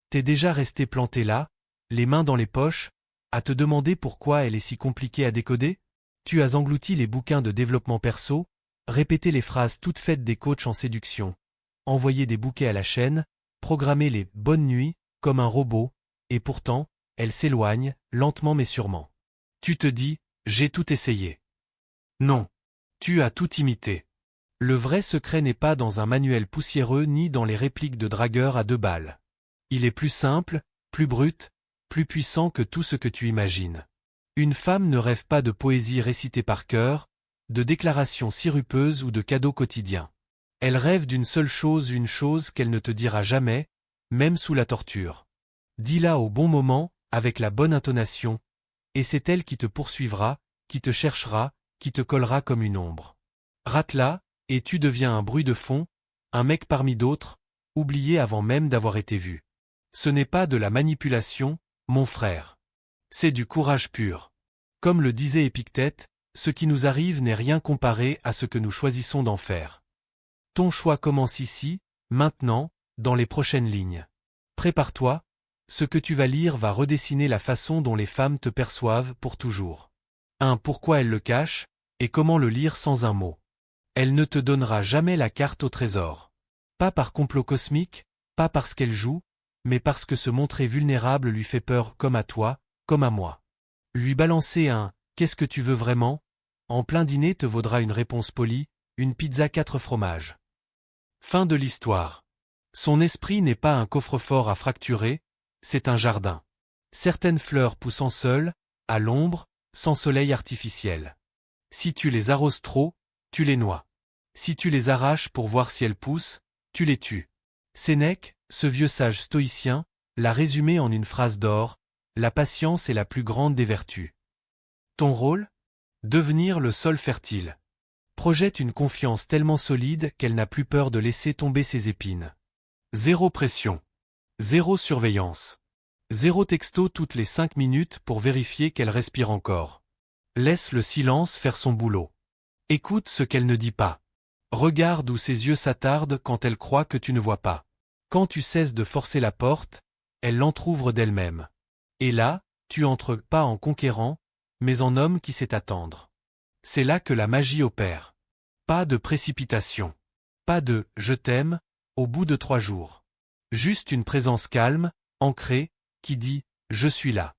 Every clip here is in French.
T'es déjà resté planté là, les mains dans les poches, à te demander pourquoi elle est si compliquée à décoder? Tu as englouti les bouquins de développement perso, répété les phrases toutes faites des coachs en séduction, envoyé des bouquets à la chaîne, programmé les bonnes nuits comme un robot, et pourtant, elle s'éloigne, lentement mais sûrement. Tu te dis, j'ai tout essayé. Non. Tu as tout imité. Le vrai secret n'est pas dans un manuel poussiéreux ni dans les répliques de dragueurs à 2 balles. Il est plus simple, plus brut, plus puissant que tout ce que tu imagines. Une femme ne rêve pas de poésie récitée par cœur, de déclarations sirupeuses ou de cadeaux quotidiens. Elle rêve d'une seule chose, une chose qu'elle ne te dira jamais, même sous la torture. Dis-la au bon moment, avec la bonne intonation, et c'est elle qui te poursuivra, qui te cherchera, qui te collera comme une ombre. Rate-la, et tu deviens un bruit de fond, un mec parmi d'autres, oublié avant même d'avoir été vu. Ce n'est pas de la manipulation, mon frère. C'est du courage pur. Comme le disait Épictète, ce qui nous arrive n'est rien comparé à ce que nous choisissons d'en faire. Ton choix commence ici, maintenant, dans les prochaines lignes. Prépare-toi, ce que tu vas lire va redessiner la façon dont les femmes te perçoivent pour toujours. Pourquoi elles le cachent, et comment le lire sans un mot. Elle ne te donnera jamais la carte au trésor. Pas par complot cosmique, pas parce qu'elle joue, mais parce que se montrer vulnérable lui fait peur comme à toi, comme à moi. Lui balancer un « qu'est-ce que tu veux vraiment ?» en plein dîner te vaudra une réponse polie, une pizza 4 fromages. Fin de l'histoire. Son esprit n'est pas un coffre-fort à fracturer, c'est un jardin. Certaines fleurs poussant seules, à l'ombre, sans soleil artificiel. Si tu les arroses trop, tu les noies. Si tu les arraches pour voir si elles poussent, tu les tues. Sénèque, ce vieux sage stoïcien, l'a résumé en une phrase d'or, la patience est la plus grande des vertus. Ton rôle? Devenir le sol fertile. Projette une confiance tellement solide qu'elle n'a plus peur de laisser tomber ses épines. Zéro pression. Zéro surveillance. Zéro texto toutes les 5 minutes pour vérifier qu'elle respire encore. Laisse le silence faire son boulot. Écoute ce qu'elle ne dit pas. Regarde où ses yeux s'attardent quand elle croit que tu ne vois pas. Quand tu cesses de forcer la porte, elle l'entr'ouvre d'elle-même. Et là, tu entres pas en conquérant, mais en homme qui sait attendre. C'est là que la magie opère. Pas de précipitation. Pas de « je t'aime » au bout de 3 jours. Juste une présence calme, ancrée, qui dit « je suis là ».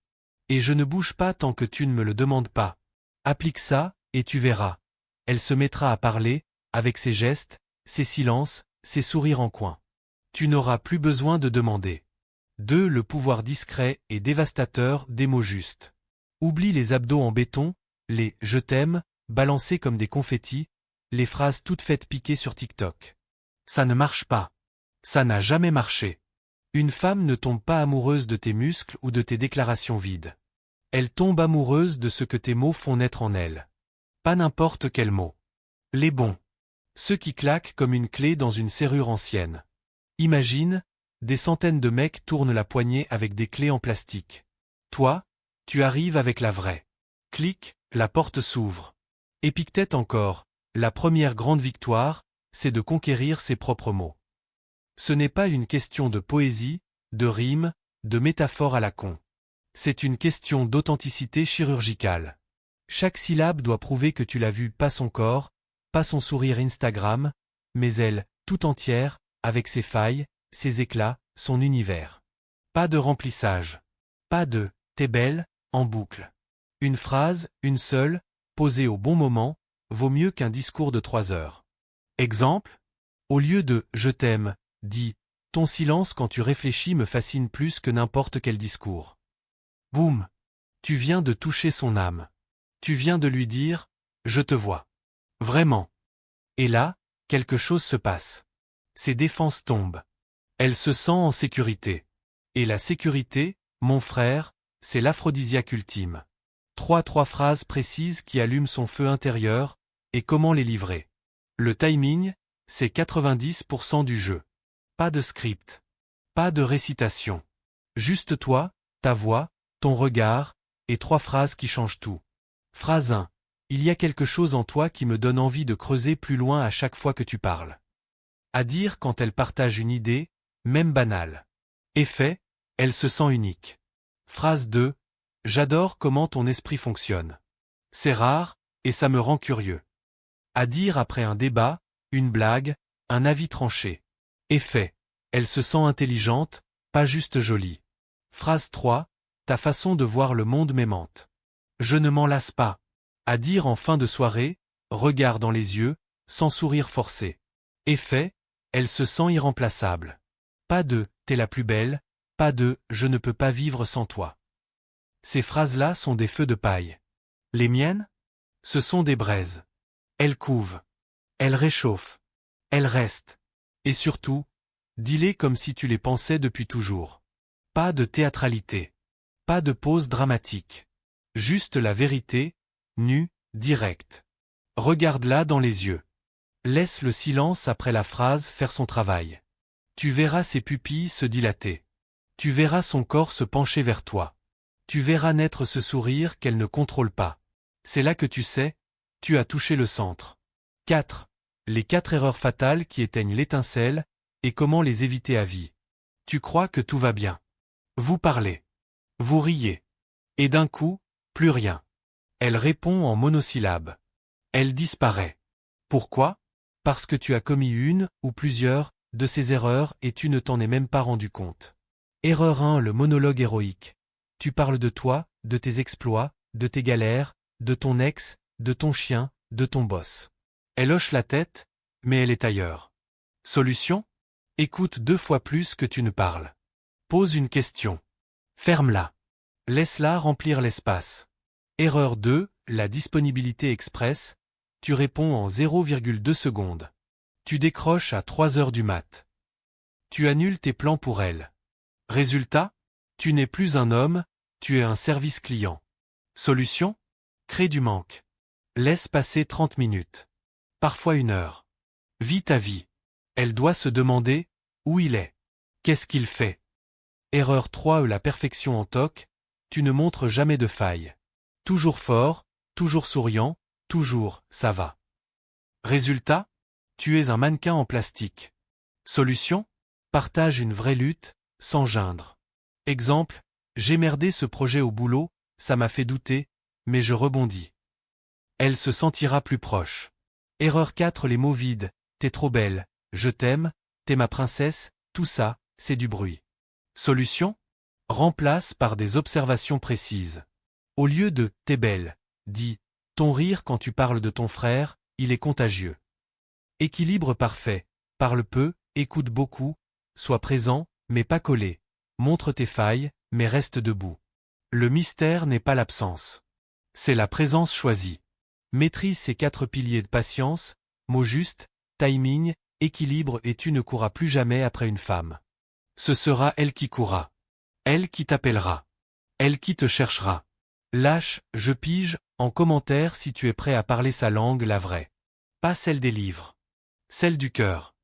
Et je ne bouge pas tant que tu ne me le demandes pas. Applique ça, et tu verras. Elle se mettra à parler, avec ses gestes, ses silences, ses sourires en coin. Tu n'auras plus besoin de demander. 2. Le pouvoir discret et dévastateur des mots justes. Oublie les abdos en béton, les « je t'aime » balancés comme des confettis, les phrases toutes faites piquer sur TikTok. Ça ne marche pas. Ça n'a jamais marché. Une femme ne tombe pas amoureuse de tes muscles ou de tes déclarations vides. Elle tombe amoureuse de ce que tes mots font naître en elle. Pas n'importe quels mots. Les bons. Ceux qui claquent comme une clé dans une serrure ancienne. Imagine, des centaines de mecs tournent la poignée avec des clés en plastique. Toi, tu arrives avec la vraie. Clic, la porte s'ouvre. Épictète encore, la première grande victoire, c'est de conquérir ses propres mots. Ce n'est pas une question de poésie, de rime, de métaphore à la con. C'est une question d'authenticité chirurgicale. Chaque syllabe doit prouver que tu l'as vue, pas son corps, pas son sourire Instagram, mais elle, tout entière, avec ses failles, ses éclats, son univers. Pas de remplissage. Pas de « t'es belle » en boucle. Une phrase, une seule, posée au bon moment, vaut mieux qu'un discours de 3 heures. Exemple? Au lieu de « je t'aime », dis « ton silence quand tu réfléchis me fascine plus que n'importe quel discours ». Boum! Tu viens de toucher son âme. Tu viens de lui dire « je te vois ». Vraiment. Et là, quelque chose se passe. Ses défenses tombent. Elle se sent en sécurité. Et la sécurité, mon frère, c'est l'aphrodisiaque ultime. 3 phrases précises qui allument son feu intérieur, et comment les livrer. Le timing, c'est 90% du jeu. Pas de script. Pas de récitation. Juste toi, ta voix, ton regard, et 3 phrases qui changent tout. Phrase 1. Il y a quelque chose en toi qui me donne envie de creuser plus loin à chaque fois que tu parles. À dire quand elle partage une idée, même banale. Effet, Elle se sent unique. Phrase 2. J'adore comment ton esprit fonctionne. C'est rare, et ça me rend curieux. À dire après un débat, une blague, un avis tranché. Effet. Elle se sent intelligente, pas juste jolie. Phrase 3. Ta façon de voir le monde m'aimante. Je ne m'en lasse pas. À dire en fin de soirée, regard dans les yeux, sans sourire forcé. Effet. Elle se sent irremplaçable. Pas de « t'es la plus belle », pas de « je ne peux pas vivre sans toi ». Ces phrases-là sont des feux de paille. Les miennes? Ce sont des braises. Elles couvent. Elles réchauffent. Elles restent. Et surtout, dis-les comme si tu les pensais depuis toujours. Pas de théâtralité. Pas de pause dramatique. Juste la vérité, nue, directe. Regarde-la dans les yeux. Laisse le silence après la phrase faire son travail. Tu verras ses pupilles se dilater. Tu verras son corps se pencher vers toi. Tu verras naître ce sourire qu'elle ne contrôle pas. C'est là que tu sais, tu as touché le centre. 4. Les 4 erreurs fatales qui éteignent l'étincelle, et comment les éviter à vie. Tu crois que tout va bien. Vous parlez. Vous riez. Et d'un coup, plus rien. Elle répond en monosyllabes. Elle disparaît. Pourquoi? Parce que tu as commis une, ou plusieurs, de ces erreurs et tu ne t'en es même pas rendu compte. Erreur 1. Le monologue héroïque. Tu parles de toi, de tes exploits, de tes galères, de ton ex, de ton chien, de ton boss. Elle hoche la tête, mais elle est ailleurs. Solution? Écoute 2 fois plus que tu ne parles. Pose une question. Ferme-la. Laisse-la remplir l'espace. Erreur 2. La disponibilité express. Tu réponds en 0,2 secondes. Tu décroches à 3 heures du mat. Tu annules tes plans pour elle. Résultat? Tu n'es plus un homme, tu es un service client. Solution? Crée du manque. Laisse passer 30 minutes. Parfois 1 heure. Vis ta vie. Elle doit se demander où il est. Qu'est-ce qu'il fait? Erreur 3. La perfection en toc. Tu ne montres jamais de faille. Toujours fort, toujours souriant, toujours ça va. Résultat? Tu es un mannequin en plastique. Solution? Partage une vraie lutte, sans geindre. Exemple, j'ai merdé ce projet au boulot, ça m'a fait douter, mais je rebondis. Elle se sentira plus proche. Erreur 4. Les mots vides. T'es trop belle, je t'aime, t'es ma princesse, tout ça, c'est du bruit. Solution? Remplace par des observations précises. Au lieu de « t'es belle », dis « ton rire quand tu parles de ton frère, il est contagieux ». Équilibre parfait. Parle peu, écoute beaucoup, sois présent, mais pas collé. Montre tes failles, mais reste debout. Le mystère n'est pas l'absence. C'est la présence choisie. Maîtrise ces 4 piliers de patience, mots justes, timing, équilibre et tu ne courras plus jamais après une femme. Ce sera elle qui courra. Elle qui t'appellera. Elle qui te cherchera. Lâche, je pige, en commentaire si tu es prêt à parler sa langue, la vraie. Pas celle des livres. Celle du cœur.